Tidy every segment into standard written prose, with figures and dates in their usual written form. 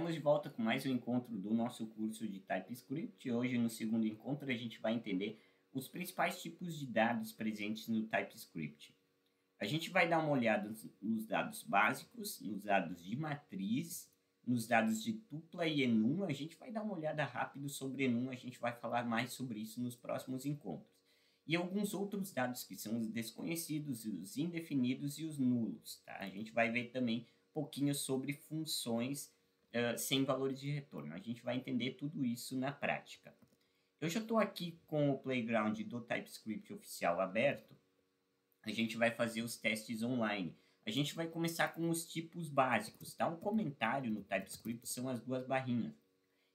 Estamos de volta com mais um encontro do nosso curso de TypeScript. Hoje, no segundo encontro, a gente vai entender os principais tipos de dados presentes no TypeScript. A gente vai dar uma olhada nos dados básicos, nos dados de matriz, nos dados de tupla e enum. A gente vai dar uma olhada rápida sobre enum, a gente vai falar mais sobre isso nos próximos encontros. E alguns outros dados que são os desconhecidos, os indefinidos e os nulos. Tá? A gente vai ver também um pouquinho sobre funções sem valores de retorno. A gente vai entender tudo isso na prática. Eu já estou aqui com o playground do TypeScript oficial aberto. A gente vai fazer os testes online. A gente vai começar com os tipos básicos, tá? O comentário no TypeScript são as duas barrinhas.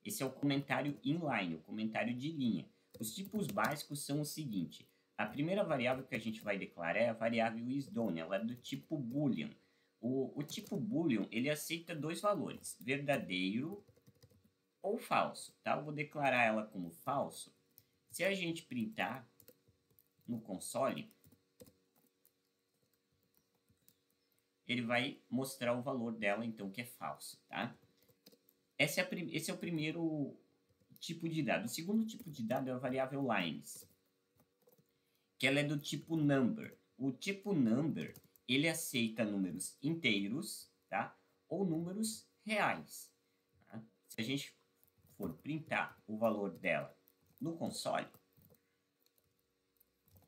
Esse é o comentário inline, o comentário de linha. Os tipos básicos são o seguinte. A primeira variável que a gente vai declarar é a variável isDone. Ela é do tipo boolean. O tipo boolean, ele aceita dois valores, verdadeiro ou falso, tá? Eu vou declarar ela como falso. Se a gente printar no console, ele vai mostrar o valor dela, então, que é falso, tá? Esse é o primeiro tipo de dado. O segundo tipo de dado é a variável lines, que ela é do tipo number. O tipo number, ele aceita números inteiros, tá? Ou números reais. Tá? Se a gente for printar o valor dela no console,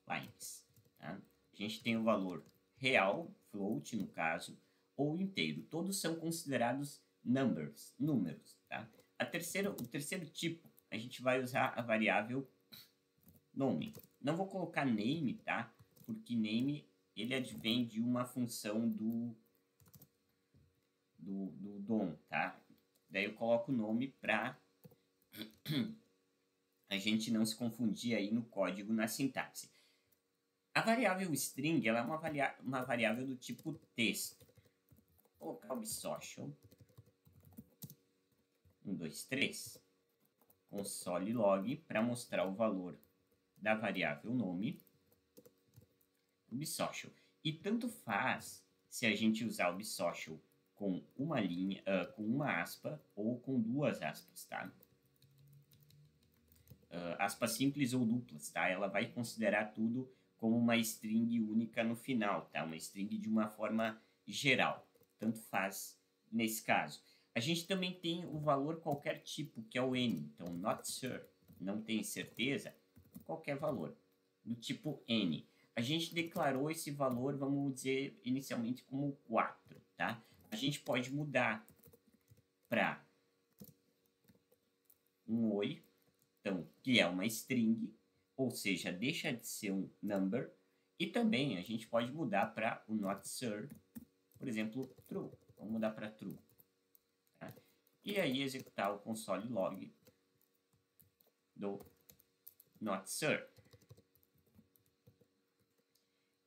lines, tá? A gente tem o valor real, float no caso, ou inteiro. Todos são considerados numbers, números, tá? O terceiro tipo, a gente vai usar a variável nome. Não vou colocar name, tá? Porque name, ele advém de uma função do DOM, tá? Daí eu coloco o nome para a gente não se confundir aí no código, na sintaxe. A variável string, ela é uma variável do tipo texto. Vou colocar o social 1, 2, 3, console log, para mostrar o valor da variável nome, uBsocial. E tanto faz se a gente usar o uBsocial com uma linha, com uma aspa ou com duas aspas, tá? Aspas simples ou duplas, tá? Ela vai considerar tudo como uma string única no final, tá? Uma string de uma forma geral. Tanto faz nesse caso. A gente também tem o valor qualquer tipo, que é o n. Então, not sure, não tem certeza, qualquer valor, do tipo n. A gente declarou esse valor, vamos dizer, inicialmente como 4, tá? A gente pode mudar para um oi, então, que é uma string, ou seja, deixa de ser um number, e também a gente pode mudar para o not sure, por exemplo, true. Vamos mudar para true. Tá? E aí executar o console log do not sure,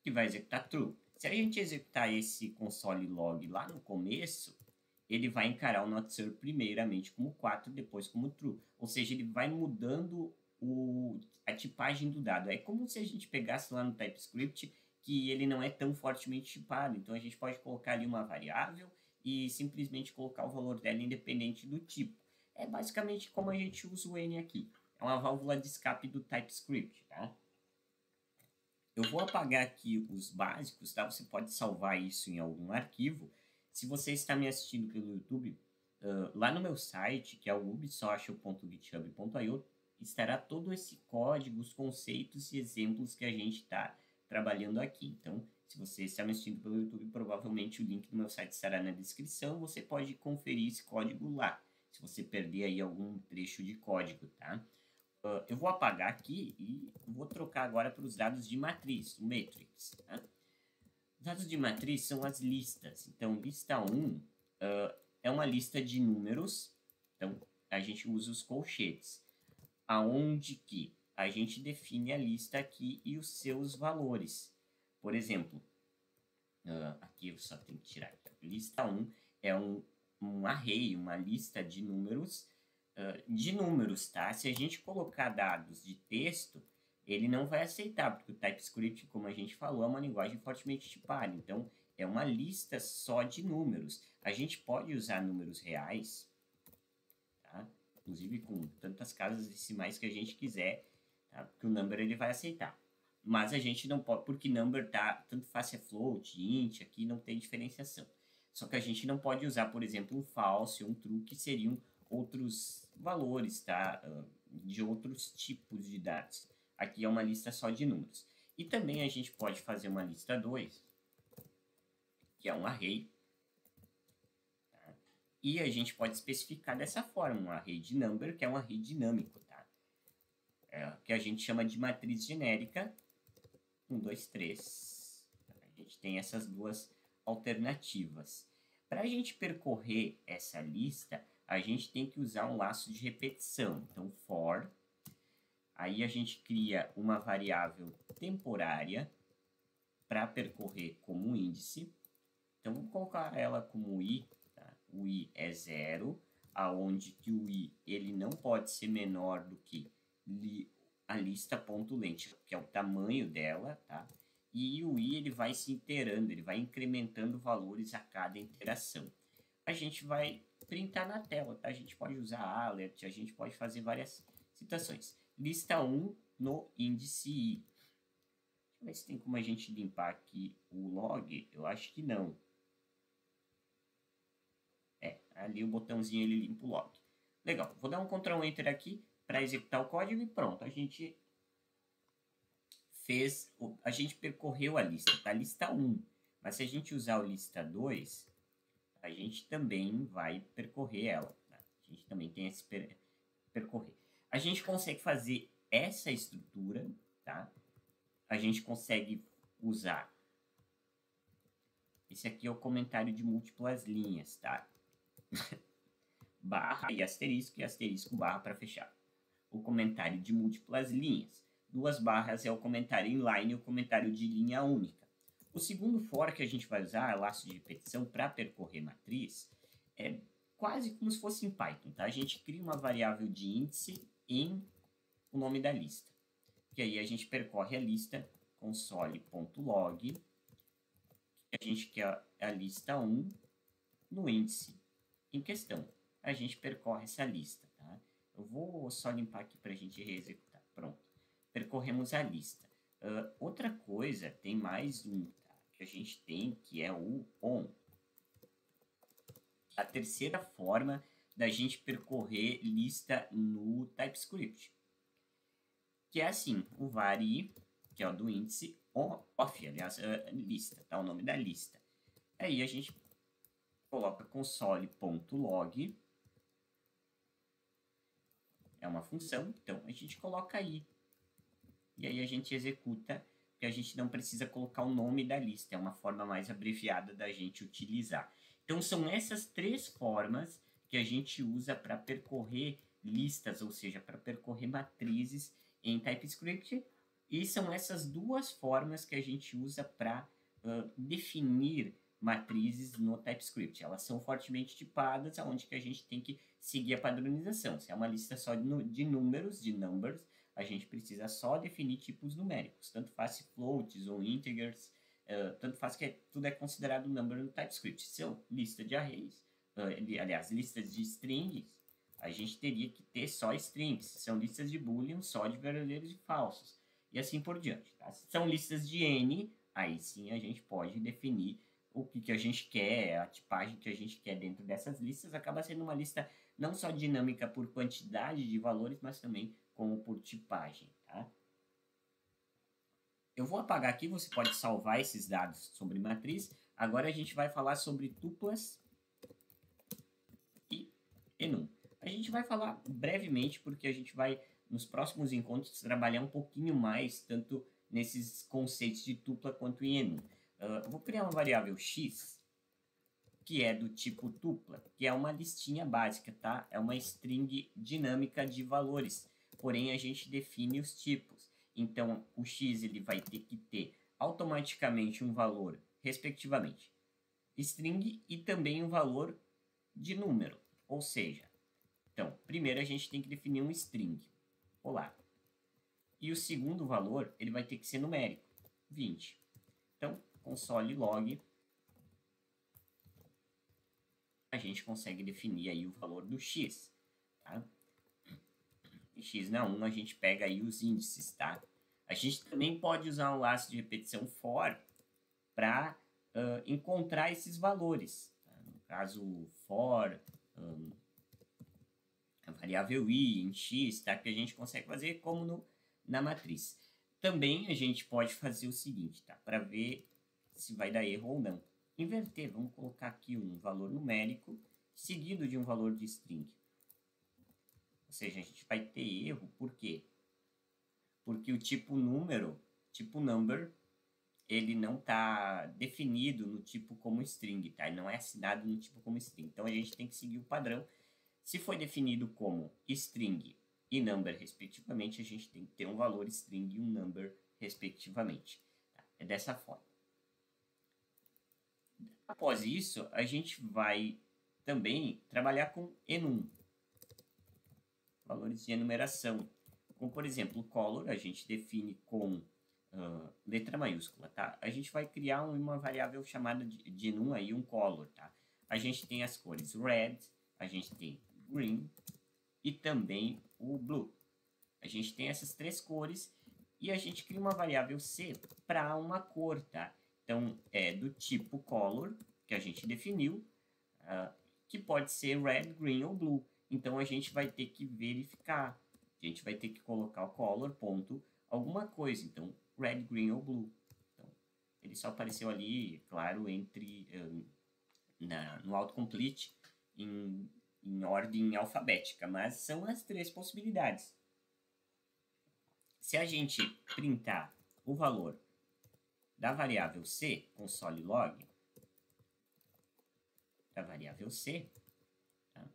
que vai executar true. Se a gente executar esse console log lá no começo, ele vai encarar o not sure primeiramente como 4, depois como true. Ou seja, ele vai mudando a tipagem do dado. É como se a gente pegasse lá no TypeScript que ele não é tão fortemente tipado. Então, a gente pode colocar ali uma variável e simplesmente colocar o valor dela independente do tipo. É basicamente como a gente usa o n aqui. É uma válvula de escape do TypeScript, tá? Eu vou apagar aqui os básicos, tá? Você pode salvar isso em algum arquivo. Se você está me assistindo pelo YouTube, lá no meu site, que é o ubsocial.github.io, estará todo esse código, os conceitos e exemplos que a gente está trabalhando aqui. Então, se você está me assistindo pelo YouTube, provavelmente o link do meu site estará na descrição. Você pode conferir esse código lá, se você perder aí algum trecho de código, tá? Eu vou apagar aqui e vou trocar agora para os dados de matriz, o matrix. Tá? Os dados de matriz são as listas. Então, lista 1 é uma lista de números. Então, a gente usa os colchetes. Aonde que a gente define a lista aqui e os seus valores. Por exemplo, aqui eu só tenho que tirar aqui. Lista 1 é um array, uma lista de números, tá? Se a gente colocar dados de texto, ele não vai aceitar, porque o TypeScript, como a gente falou, é uma linguagem fortemente tipada. Então, é uma lista só de números. A gente pode usar números reais, inclusive com tantas casas decimais que a gente quiser, tá? Porque o number ele vai aceitar. Mas a gente não pode, porque number tá, tanto faz se é float, int, aqui não tem diferenciação. Só que a gente não pode usar, por exemplo, um false ou um true, que seriam outros valores, tá? De outros tipos de dados. Aqui é uma lista só de números. E também a gente pode fazer uma lista 2, que é um array. Tá? E a gente pode especificar dessa forma, um array de number, que é um array dinâmico, tá? Que a gente chama de matriz genérica. 1, 2, 3. A gente tem essas duas alternativas. Para a gente percorrer essa lista, a gente tem que usar um laço de repetição. Então, for. Aí a gente cria uma variável temporária para percorrer como índice. Então, vamos colocar ela como i. Tá? O i é 0, aonde que o i ele não pode ser menor do que a lista.length, que é o tamanho dela, tá? E o i ele vai se iterando, ele vai incrementando valores a cada interação. A gente vai printar na tela, tá? A gente pode usar alert, a gente pode fazer várias situações. Lista 1 no índice i. Deixa eu ver se tem como a gente limpar aqui o log. Eu acho que não. Ali o botãozinho ele limpa o log. Legal, vou dar um Ctrl Enter aqui para executar o código e pronto, a gente percorreu a lista, tá? Lista 1. Mas se a gente usar o lista 2, a gente também vai percorrer ela. Tá? A gente também tem esse percorrer. A gente consegue fazer essa estrutura, tá? A gente consegue usar. Esse aqui é o comentário de múltiplas linhas, tá? Barra e asterisco barra para fechar. O comentário de múltiplas linhas. 2 barras é o comentário inline e o comentário de linha única. O segundo for que a gente vai usar, laço de repetição, para percorrer matriz, é quase como se fosse em Python, tá? A gente cria uma variável de índice em o nome da lista. E aí a gente percorre a lista console.log, a gente quer a lista 1 no índice em questão. A gente percorre essa lista, tá? Eu vou só limpar aqui para a gente reexecutar. Pronto. Percorremos a lista. Outra coisa, tem mais um, tá? Que a gente tem, que é o on. A terceira forma da gente percorrer lista no TypeScript. Que é assim, o var i, que é o do índice, off, aliás, lista, tá? O nome da lista. Aí a gente coloca console.log. É uma função, então a gente coloca aí. E aí a gente executa, porque a gente não precisa colocar o nome da lista. É uma forma mais abreviada da gente utilizar. Então são essas 3 formas que a gente usa para percorrer listas, ou seja, para percorrer matrizes em TypeScript. E são essas 2 formas que a gente usa para definir matrizes no TypeScript. Elas são fortemente tipadas, onde que a gente tem que seguir a padronização. Se é uma lista só de números, de numbers, a gente precisa só definir tipos numéricos. Tanto faz se floats ou integers, tanto faz que tudo é considerado number no TypeScript. Se são lista de arrays, aliás, listas de strings, a gente teria que ter só strings. Se são listas de boolean, só de verdadeiros e falsos. E assim por diante. Tá? Se são listas de n, aí sim a gente pode definir o que a gente quer, a tipagem que a gente quer dentro dessas listas. Acaba sendo uma lista não só dinâmica por quantidade de valores, mas também como por tipagem, tá? Eu vou apagar aqui, você pode salvar esses dados sobre matriz. Agora a gente vai falar sobre tuplas e enum. A gente vai falar brevemente, porque a gente vai, nos próximos encontros, trabalhar um pouquinho mais, tanto nesses conceitos de tupla quanto em enum. Eu vou criar uma variável x, que é do tipo tupla, que é uma listinha básica, tá? É uma string dinâmica de valores, porém a gente define os tipos. Então, o x ele vai ter que ter automaticamente um valor, respectivamente, string e também um valor de número. Ou seja, então, primeiro a gente tem que definir um string. Olá. E o segundo valor, ele vai ter que ser numérico, 20. Então, console log, a gente consegue definir aí o valor do x. Tá? x na 1, a gente pega aí os índices, tá? A gente também pode usar um laço de repetição for para encontrar esses valores. Tá? No caso, for a variável i em x, tá? Que a gente consegue fazer como na matriz. Também a gente pode fazer o seguinte, tá? Para ver se vai dar erro ou não. Inverter, vamos colocar aqui um valor numérico seguido de um valor de string. Ou seja, a gente vai ter erro, por quê? Porque o tipo número, tipo number, ele não está definido no tipo como string, tá? Ele não é assinado no tipo como string. Então, a gente tem que seguir o padrão. Se foi definido como string e number, respectivamente, a gente tem que ter um valor string e um number, respectivamente. Tá? É dessa forma. Após isso, a gente vai também trabalhar com enum, valores de enumeração. Como, por exemplo, o color, a gente define com letra maiúscula, tá? A gente vai criar uma variável chamada de enum aí, um color, tá? A gente tem as cores red, a gente tem green e também o blue. A gente tem essas três cores e a gente cria uma variável c para uma cor, tá? Então, é do tipo color, que a gente definiu, que pode ser red, green ou blue. Então, a gente vai ter que verificar. A gente vai ter que colocar o color, ponto, alguma coisa. Então, red, green ou blue. Então, ele só apareceu ali, claro, entre no autocomplete em ordem alfabética, mas são as três possibilidades. Se a gente printar o valor da variável c, console log, da variável c, tá?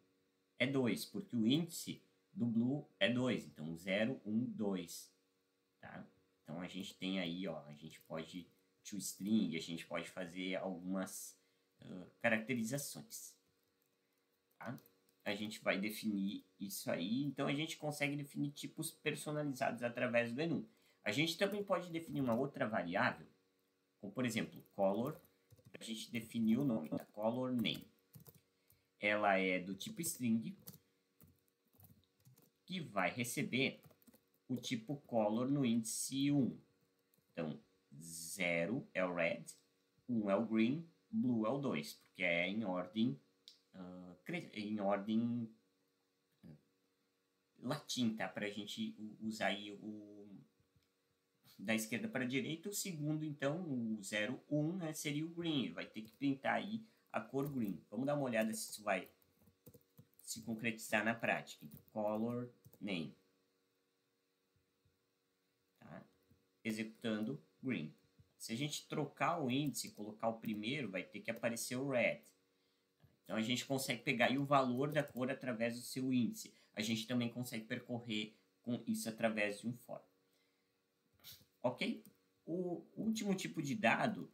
É 2, porque o índice do blue é 2, então 0, 1, 2, tá? Então a gente tem aí, ó, a gente pode toString, a gente pode fazer algumas caracterizações, tá? A gente vai definir isso aí, então a gente consegue definir tipos personalizados através do enum. A gente também pode definir uma outra variável, como por exemplo, color, a gente definiu o nome da color name. Ela é do tipo string, que vai receber o tipo color no índice 1. Então, 0 é o red, 1 é o green, blue é o 2, porque é em ordem latim, tá? Para a gente usar aí da esquerda para a direita. O segundo, então, o 0, 1, né, seria o green. Vai ter que printar aí a cor green. Vamos dar uma olhada se isso vai se concretizar na prática. Então, color name. Tá? Executando green. Se a gente trocar o índice e colocar o primeiro, vai ter que aparecer o red. Então, a gente consegue pegar aí o valor da cor através do seu índice. A gente também consegue percorrer com isso através de um for. Ok? O último tipo de dado,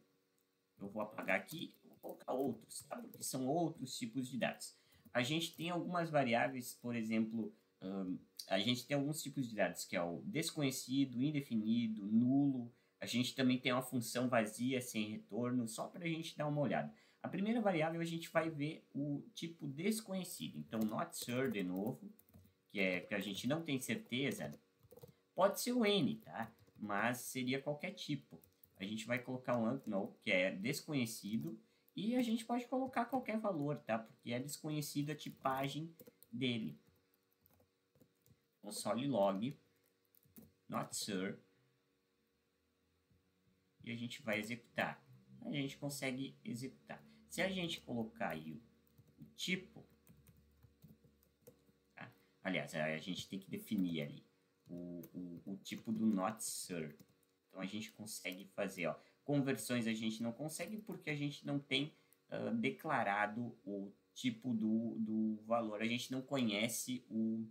eu vou apagar aqui, vou colocar outros, tá? Porque são outros tipos de dados. A gente tem algumas variáveis, por exemplo, a gente tem alguns tipos de dados, que é o desconhecido, indefinido, nulo. A gente também tem uma função vazia, sem retorno, só para a gente dar uma olhada. A primeira variável a gente vai ver o tipo desconhecido. Então, not sure, de novo, que é que a gente não tem certeza. Pode ser o N, tá? Mas seria qualquer tipo. A gente vai colocar um unknown, que é desconhecido, e a gente pode colocar qualquer valor, tá? Porque é desconhecida a tipagem dele. Console log, not sure, e a gente vai executar. A gente consegue executar. Se a gente colocar aí o tipo, tá? Aliás, a gente tem que definir ali o tipo do not sure. Então, a gente consegue fazer, ó, conversões a gente não consegue porque a gente não tem declarado o tipo do valor. A gente não conhece o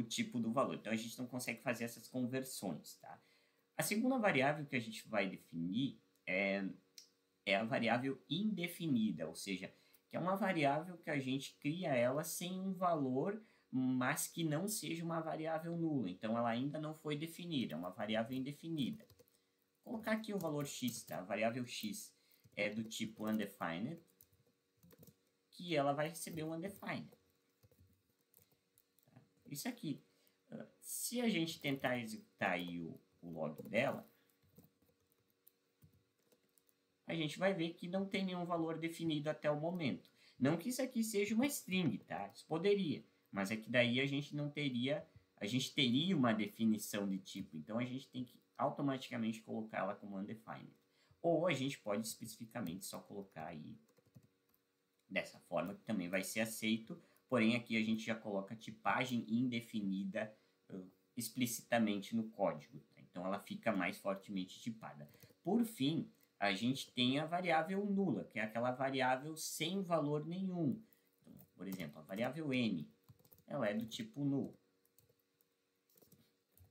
tipo do valor. Então, a gente não consegue fazer essas conversões, tá? A segunda variável que a gente vai definir é a variável indefinida, ou seja, que é uma variável que a gente cria ela sem um valor, mas que não seja uma variável nula. Então, ela ainda não foi definida, é uma variável indefinida. Vou colocar aqui o valor x, tá? A variável x é do tipo undefined, que ela vai receber um undefined. isso aqui. Se a gente tentar executar aí o log dela, a gente vai ver que não tem nenhum valor definido até o momento. Não que isso aqui seja uma string, tá? Isso poderia, mas é que daí a gente não teria, a gente teria uma definição de tipo, então a gente tem que automaticamente colocar ela como undefined. Ou a gente pode especificamente só colocar aí dessa forma, que também vai ser aceito, porém aqui a gente já coloca a tipagem indefinida explicitamente no código, tá? Então ela fica mais fortemente tipada. Por fim, a gente tem a variável nula, que é aquela variável sem valor nenhum. Então, por exemplo, a variável n, ela é do tipo null.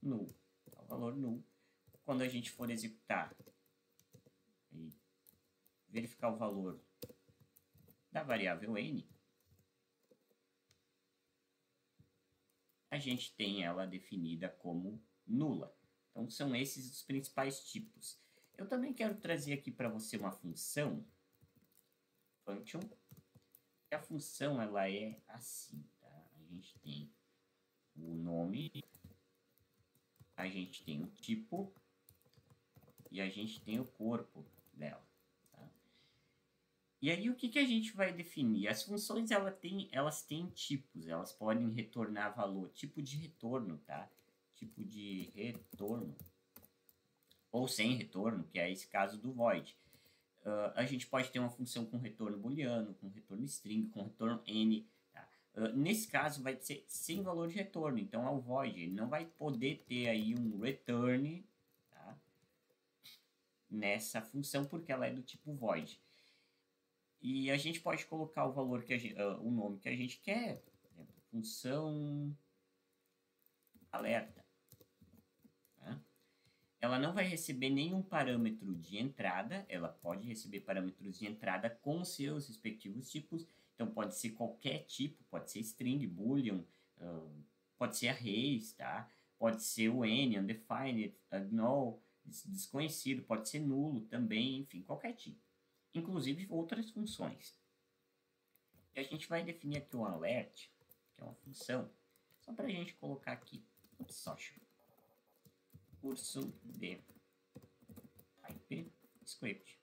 Null, é o valor null. Quando a gente for executar e verificar o valor da variável n, a gente tem ela definida como nula. Então, são esses os principais tipos. Eu também quero trazer aqui para você uma função, function. A função, ela é assim, tá? A gente tem o nome, a gente tem o tipo e a gente tem o corpo dela. Tá? E aí, o que a gente vai definir? As funções, elas têm tipos, elas podem retornar valor, tipo de retorno, tá? Tipo de retorno. Ou sem retorno, que é esse caso do void. A gente pode ter uma função com retorno booleano, com retorno string, com retorno n. Tá? Nesse caso, vai ser sem valor de retorno. Então, é o void. Ele não vai poder ter aí um return, tá? Nessa função, porque ela é do tipo void. E a gente pode colocar o valor que o nome que a gente quer. Por exemplo, função alerta. Tá? Ela não vai receber nenhum parâmetro de entrada, ela pode receber parâmetros de entrada com seus respectivos tipos, então pode ser qualquer tipo, pode ser string, boolean, pode ser arrays, tá? Pode ser o n, undefined, null, desconhecido, pode ser nulo também, enfim, qualquer tipo. Inclusive outras funções. E a gente vai definir aqui o alert, que é uma função, só para a gente colocar aqui, social. Curso de TypeScript.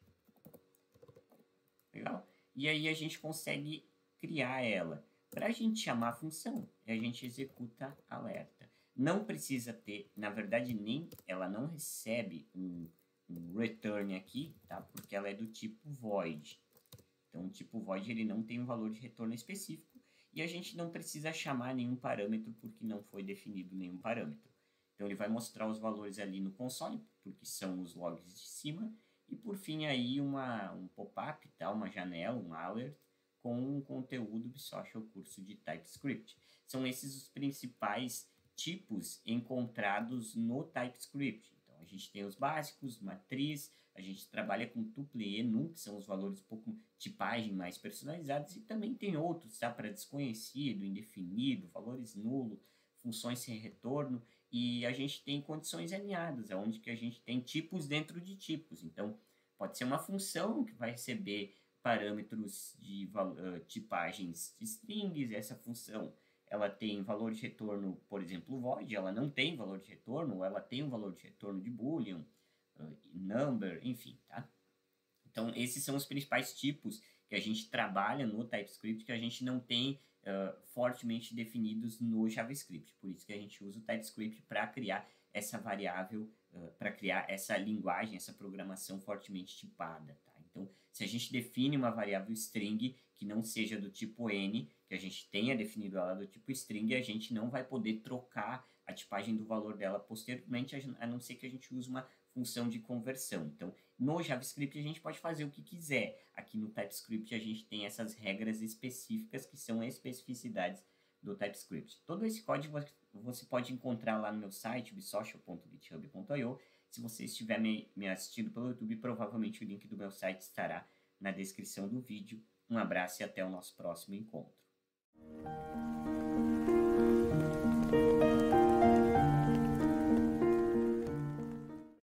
Legal? E aí a gente consegue criar ela. Para a gente chamar a função, a gente executa alerta. Não precisa ter, na verdade, ela não recebe um return aqui, tá? Porque ela é do tipo void. Então, o tipo void ele não tem um valor de retorno específico e a gente não precisa chamar nenhum parâmetro porque não foi definido nenhum parâmetro. Então, ele vai mostrar os valores ali no console, porque são os logs de cima. E, por fim, aí um pop-up, tá? Uma janela, um alert, com um conteúdo do social curso de TypeScript. São esses os principais tipos encontrados no TypeScript. Então, a gente tem os básicos, matriz, a gente trabalha com tuple e num, que são os valores um pouco tipagem mais personalizados, e também tem outros, tá? Para desconhecido, indefinido, valores nulo, funções sem retorno. E a gente tem condições alinhadas, onde que a gente tem tipos dentro de tipos. Então, pode ser uma função que vai receber parâmetros de tipagens de strings. Essa função ela tem valor de retorno, por exemplo, void, ela não tem valor de retorno, ou ela tem um valor de retorno de boolean, number, enfim, tá? Então, esses são os principais tipos que a gente trabalha no TypeScript, que a gente não tem fortemente definidos no JavaScript. Por isso que a gente usa o TypeScript para criar essa variável, para criar essa linguagem, essa programação fortemente tipada. Tá? Então, se a gente define uma variável string que não seja do tipo n, que a gente tenha definido ela do tipo string, a gente não vai poder trocar a tipagem do valor dela posteriormente, a não ser que a gente use uma função de conversão. Então, no JavaScript a gente pode fazer o que quiser. Aqui no TypeScript a gente tem essas regras específicas que são especificidades do TypeScript. Todo esse código você pode encontrar lá no meu site, ubsocial.github.io. Se você estiver me assistindo pelo YouTube, provavelmente o link do meu site estará na descrição do vídeo. Um abraço e até o nosso próximo encontro.